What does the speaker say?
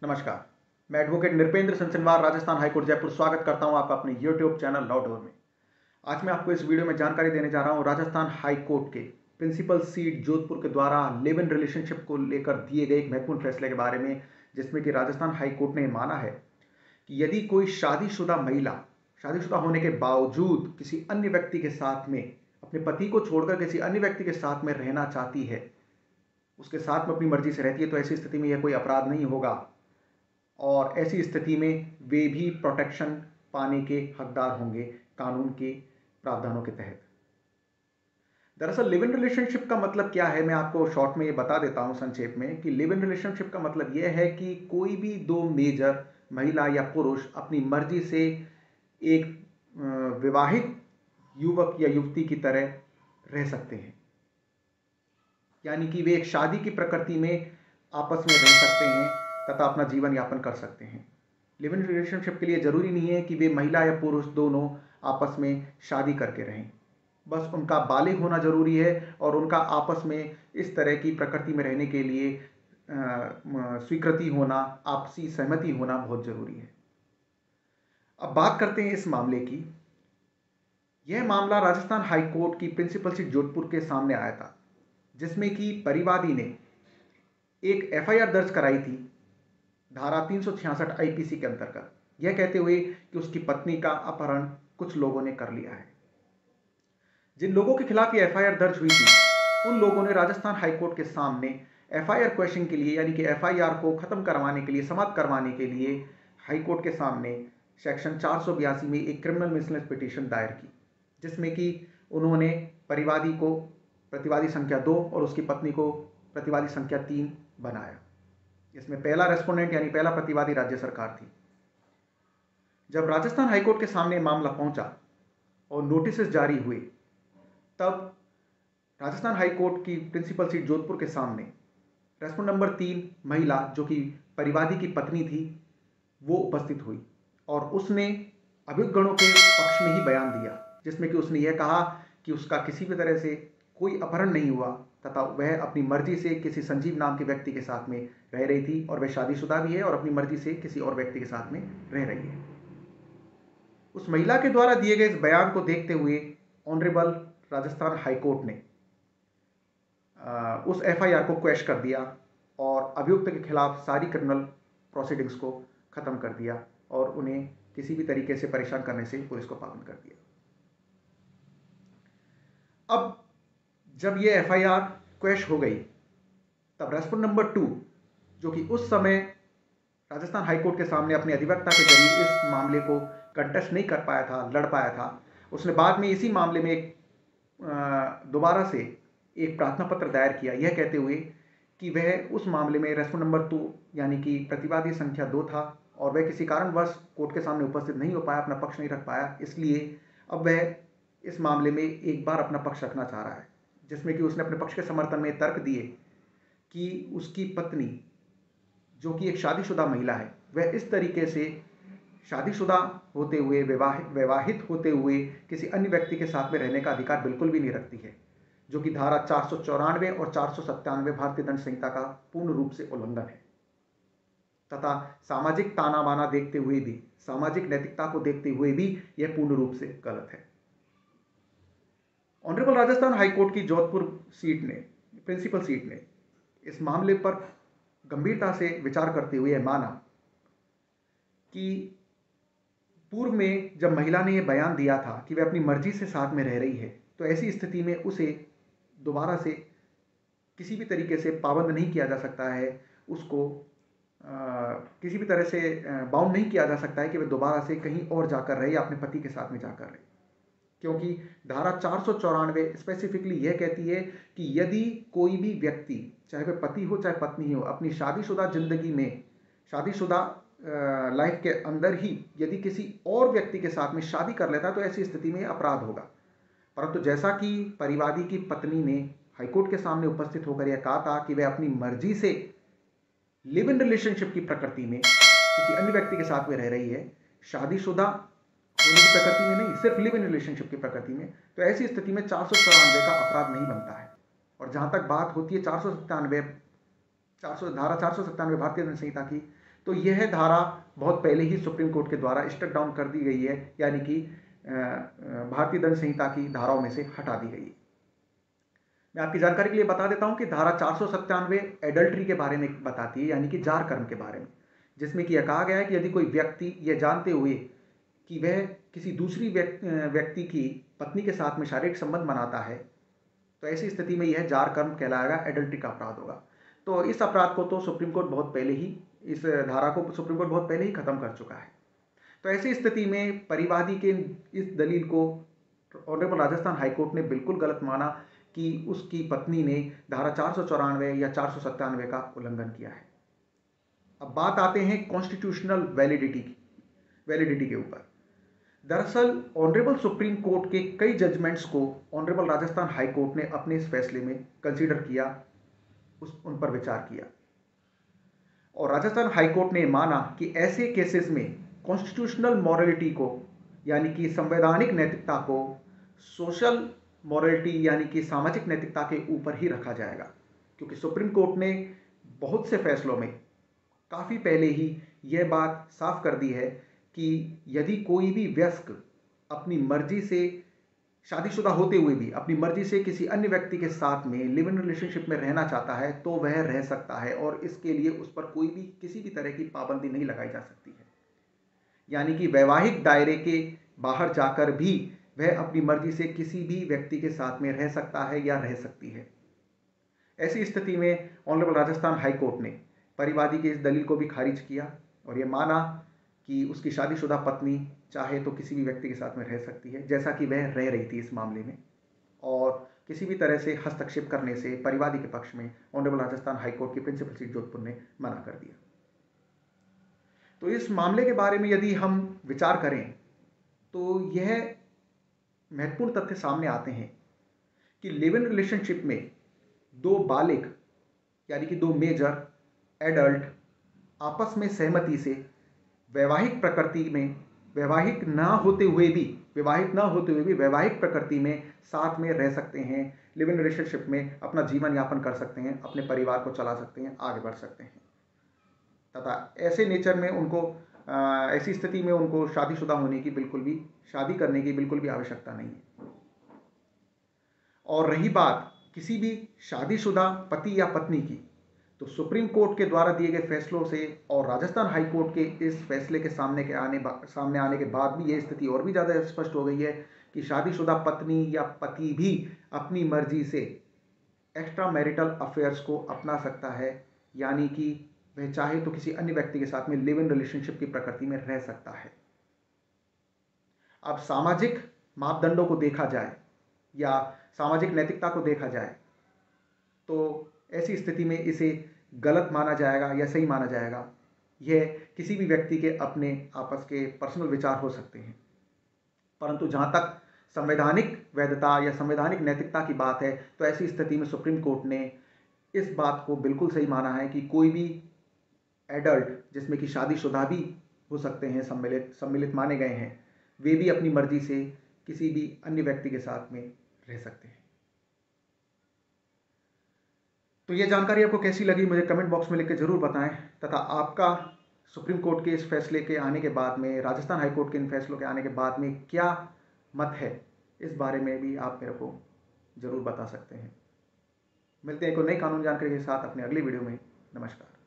नमस्कार। मैं advocate Nripendra Singh Rajasthan high court Jaipur स्वागत करता हूं आपका अपने यूट्यूब चैनल लॉ डोर में। आज मैं आपको इस वीडियो में जानकारी देने जा रहा हूं राजस्थान हाईकोर्ट के प्रिंसिपल सीट जोधपुर के द्वारा लिव इन रिलेशनशिप को लेकर दिए गए एक महत्वपूर्ण फैसले के बारे में, जिसमें कि राजस्थान हाईकोर्ट ने माना है कि यदि कोई शादीशुदा महिला शादीशुदा होने के बावजूद किसी अन्य व्यक्ति के साथ में, अपने पति को छोड़कर किसी अन्य व्यक्ति के साथ में रहना चाहती है, उसके साथ में अपनी मर्जी से रहती है, तो ऐसी स्थिति में यह कोई अपराध नहीं होगा और ऐसी स्थिति में वे भी प्रोटेक्शन पाने के हकदार होंगे कानून के प्रावधानों के तहत। दरअसल लिव इन रिलेशनशिप का मतलब क्या है, मैं आपको शॉर्ट में ये बता देता हूं संक्षेप में कि लिव इन रिलेशनशिप का मतलब यह है कि कोई भी दो मेजर, महिला या पुरुष, अपनी मर्जी से एक विवाहित युवक या युवती की तरह रह सकते हैं, यानी कि वे एक शादी की प्रकृति में आपस में रह सकते हैं तथा अपना जीवन यापन कर सकते हैं। लिव इन रिलेशनशिप के लिए जरूरी नहीं है कि वे महिला या पुरुष दोनों आपस में शादी करके रहें, बस उनका बालिग होना जरूरी है और उनका आपस में इस तरह की प्रकृति में रहने के लिए स्वीकृति होना, आपसी सहमति होना बहुत जरूरी है। अब बात करते हैं इस मामले की। यह मामला राजस्थान हाईकोर्ट की प्रिंसिपल सीट जोधपुर के सामने आया था, जिसमें कि परिवादी ने एक एफआईआर दर्ज कराई थी धारा 366 आईपीसी के अंतर्गत, यह कहते हुए कि उसकी पत्नी का अपहरण कुछ लोगों ने कर लिया है। जिन लोगों के खिलाफ ये एफआईआर दर्ज हुई थी, उन लोगों ने राजस्थान हाईकोर्ट के सामने एफआईआर क्वेश्चन के लिए, यानी कि एफआईआर को खत्म करवाने के लिए, समाप्त करवाने के लिए हाईकोर्ट के सामने सेक्शन 482 में एक क्रिमिनल मिसलेनियस पिटीशन दायर की, जिसमें कि उन्होंने परिवादी को प्रतिवादी संख्या 2 और उसकी पत्नी को प्रतिवादी संख्या 3 बनाया। इसमें पहला रेस्पोंडेंट यानी पहला प्रतिवादी राज्य सरकार थी। जब राजस्थान हाईकोर्ट के सामने मामला पहुंचा और नोटिस जारी हुए, तब राजस्थान हाईकोर्ट की प्रिंसिपल सीट जोधपुर के सामने रेस्पोंडेंट नंबर 3 महिला, जो कि परिवादी की पत्नी थी, वो उपस्थित हुई और उसने अभियुक्त गणों के पक्ष में ही बयान दिया, जिसमें कि उसने यह कहा कि उसका किसी भी तरह से कोई अपहरण नहीं हुआ तथा वह अपनी मर्जी से किसी संजीव नाम के व्यक्ति के साथ में रह रही थी और वह शादीशुदा भी है और अपनी मर्जी से किसी और व्यक्ति के साथ में रह रही है। उस महिला के द्वारा दिए गए इस बयान को देखते हुए ऑनरेबल राजस्थान हाईकोर्ट ने उस एफआईआर को क्वैश कर दिया और अभियुक्त के खिलाफ सारी क्रिमिनल प्रोसीडिंग्स को खत्म कर दिया और उन्हें किसी भी तरीके से परेशान करने से पुलिस को पाबंद कर दिया। अब जब ये एफआईआर क्वैश हो गई, तब रेस्पोंडेंट नंबर 2, जो कि उस समय राजस्थान हाईकोर्ट के सामने अपने अधिवक्ता के जरिए इस मामले को कंटेस्ट नहीं कर पाया था, लड़ पाया था, उसने बाद में इसी मामले में दोबारा से एक प्रार्थना पत्र दायर किया, यह कहते हुए कि वह उस मामले में रेस्पोंडेंट नंबर 2 यानी कि प्रतिवादी संख्या 2 था और वह किसी कारणवश कोर्ट के सामने उपस्थित नहीं हो पाया, अपना पक्ष नहीं रख पाया, इसलिए अब वह इस मामले में एक बार अपना पक्ष रखना चाह रहा है, जिसमें कि उसने अपने पक्ष के समर्थन में तर्क दिए कि उसकी पत्नी, जो कि एक शादीशुदा महिला है, वह इस तरीके से शादीशुदा होते हुए, वैवाहित होते हुए किसी अन्य व्यक्ति के साथ में रहने का अधिकार बिल्कुल भी नहीं रखती है, जो कि धारा 494 और 497 भारतीय दंड संहिता का पूर्ण रूप से उल्लंघन है तथा सामाजिक ताना बाना देखते हुए भी, सामाजिक नैतिकता को देखते हुए भी यह पूर्ण रूप से गलत है। ऑनरेबल राजस्थान हाईकोर्ट की जोधपुर सीट ने, प्रिंसिपल सीट ने इस मामले पर गंभीरता से विचार करते हुए माना कि पूर्व में जब महिला ने यह बयान दिया था कि वह अपनी मर्जी से साथ में रह रही है, तो ऐसी स्थिति में उसे दोबारा से किसी भी तरीके से पाबंद नहीं किया जा सकता है, उसको किसी भी तरह से बाउंड नहीं किया जा सकता है कि वह दोबारा से कहीं और जाकर रहे या अपने पति के साथ में जाकर रहे, क्योंकि धारा 494 स्पेसिफिकली यह कहती है कि यदि कोई भी व्यक्ति, चाहे वह पति हो चाहे पत्नी हो, अपनी शादीशुदा जिंदगी में, शादीशुदा लाइफ के अंदर ही यदि किसी और व्यक्ति के साथ में शादी कर लेता है, तो ऐसी स्थिति में अपराध होगा। परंतु जैसा कि परिवादी की पत्नी ने हाईकोर्ट के सामने उपस्थित होकर यह कहा था कि वह अपनी मर्जी से लिव इन रिलेशनशिप की प्रकृति में किसी अन्य व्यक्ति के साथ में रह रही है, शादीशुदा होने की प्रकृति में नहीं, सिर्फ लिव इन रिलेशनशिप की प्रकृति में, तो ऐसी स्थिति में 494 का अपराध नहीं बनता है। और जहां तक बात होती है 497 धारा 497 भारतीय दंड संहिता की, तो यह धारा बहुत पहले ही सुप्रीम कोर्ट के द्वारा स्ट्रक डाउन कर दी गई है, यानी कि भारतीय दंड संहिता की धाराओं में से हटा दी गई है। मैं आपकी जानकारी के लिए बता देता हूं कि धारा 497 एडल्ट्री के बारे में बताती है, यानी कि जार कर्म के बारे में, जिसमें कि यह कहा गया है कि यदि कोई व्यक्ति यह जानते हुए कि वह किसी दूसरी व्यक्ति की पत्नी के साथ में शारीरिक संबंध बनाता है, तो ऐसी स्थिति में यह जार कर्म कहलाएगा, एडल्ट्री का अपराध होगा। तो इस अपराध को तो सुप्रीम कोर्ट बहुत पहले ही, इस धारा को सुप्रीम कोर्ट बहुत पहले ही खत्म कर चुका है। तो ऐसी स्थिति में परिवादी के इस दलील को ऑनरेबल राजस्थान हाईकोर्ट ने बिल्कुल गलत माना कि उसकी पत्नी ने धारा 494 या 497 का उल्लंघन किया है। अब बात आते हैं कॉन्स्टिट्यूशनल वैलिडिटी के ऊपर। दरअसल ऑनरेबल सुप्रीम कोर्ट के कई जजमेंट्स को ऑनरेबल राजस्थान हाई कोर्ट ने अपने इस फैसले में कंसीडर किया, उन पर विचार किया, और राजस्थान हाई कोर्ट ने माना कि ऐसे केसेस में कॉन्स्टिट्यूशनल मॉरलिटी को, यानी कि संवैधानिक नैतिकता को, सोशल मॉरलिटी यानी कि सामाजिक नैतिकता के ऊपर ही रखा जाएगा, क्योंकि सुप्रीम कोर्ट ने बहुत से फैसलों में काफ़ी पहले ही यह बात साफ कर दी है कि यदि कोई भी वयस्क अपनी मर्जी से, शादीशुदा होते हुए भी अपनी मर्जी से किसी अन्य व्यक्ति के साथ में लिव इन रिलेशनशिप में रहना चाहता है तो वह रह सकता है, और इसके लिए उस पर कोई भी किसी भी तरह की पाबंदी नहीं लगाई जा सकती है। यानी कि वैवाहिक दायरे के बाहर जाकर भी वह अपनी मर्जी से किसी भी व्यक्ति के साथ में रह सकता है या रह सकती है। ऐसी स्थिति में ऑनरेबल राजस्थान हाई कोर्ट ने परिवादी के इस दलील को भी खारिज किया और यह माना कि उसकी शादीशुदा पत्नी चाहे तो किसी भी व्यक्ति के साथ में रह सकती है, जैसा कि वह रह रही थी इस मामले में, और किसी भी तरह से हस्तक्षेप करने से परिवादी के पक्ष में ऑनरेबल राजस्थान हाई कोर्ट की प्रिंसिपल सीट जोधपुर ने मना कर दिया। तो इस मामले के बारे में यदि हम विचार करें तो यह महत्वपूर्ण तथ्य सामने आते हैं कि लिव इन रिलेशनशिप में दो बालिग, यानी कि दो मेजर एडल्ट आपस में सहमति से वैवाहिक प्रकृति में, विवाहित ना होते हुए भी वैवाहिक प्रकृति में साथ में रह सकते हैं, लिव इन रिलेशनशिप में अपना जीवन यापन कर सकते हैं, अपने परिवार को चला सकते हैं, आगे बढ़ सकते हैं, तथा ऐसे नेचर में उनको, ऐसी स्थिति में उनको शादीशुदा होने की शादी करने की बिल्कुल भी आवश्यकता नहीं है। और रही बात किसी भी शादीशुदा पति या पत्नी की, तो सुप्रीम कोर्ट के द्वारा दिए गए फैसलों से और राजस्थान हाई कोर्ट के इस फैसले के सामने आने के बाद भी यह स्थिति और भी ज़्यादा स्पष्ट हो गई है कि शादीशुदा पत्नी या पति भी अपनी मर्जी से एक्स्ट्रा मैरिटल अफेयर्स को अपना सकता है, यानी कि वह चाहे तो किसी अन्य व्यक्ति के साथ में लिव इन रिलेशनशिप की प्रकृति में रह सकता है। अब सामाजिक मापदंडों को देखा जाए या सामाजिक नैतिकता को देखा जाए तो ऐसी स्थिति में इसे गलत माना जाएगा या सही माना जाएगा, यह किसी भी व्यक्ति के अपने आपस के पर्सनल विचार हो सकते हैं। परंतु जहाँ तक संवैधानिक वैधता या संवैधानिक नैतिकता की बात है तो ऐसी स्थिति में सुप्रीम कोर्ट ने इस बात को बिल्कुल सही माना है कि कोई भी एडल्ट, जिसमें कि शादीशुदा भी हो सकते हैं, सम्मिलित माने गए हैं, वे भी अपनी मर्जी से किसी भी अन्य व्यक्ति के साथ में रह सकते हैं। तो ये जानकारी आपको कैसी लगी मुझे कमेंट बॉक्स में लिख के ज़रूर बताएं, तथा आपका सुप्रीम कोर्ट के इस फैसले के आने के बाद में, राजस्थान हाई कोर्ट के इन फैसलों के आने के बाद में क्या मत है, इस बारे में भी आप मेरे को ज़रूर बता सकते हैं। मिलते हैं एक नई कानून जानकारी के साथ अपने अगली वीडियो में। नमस्कार।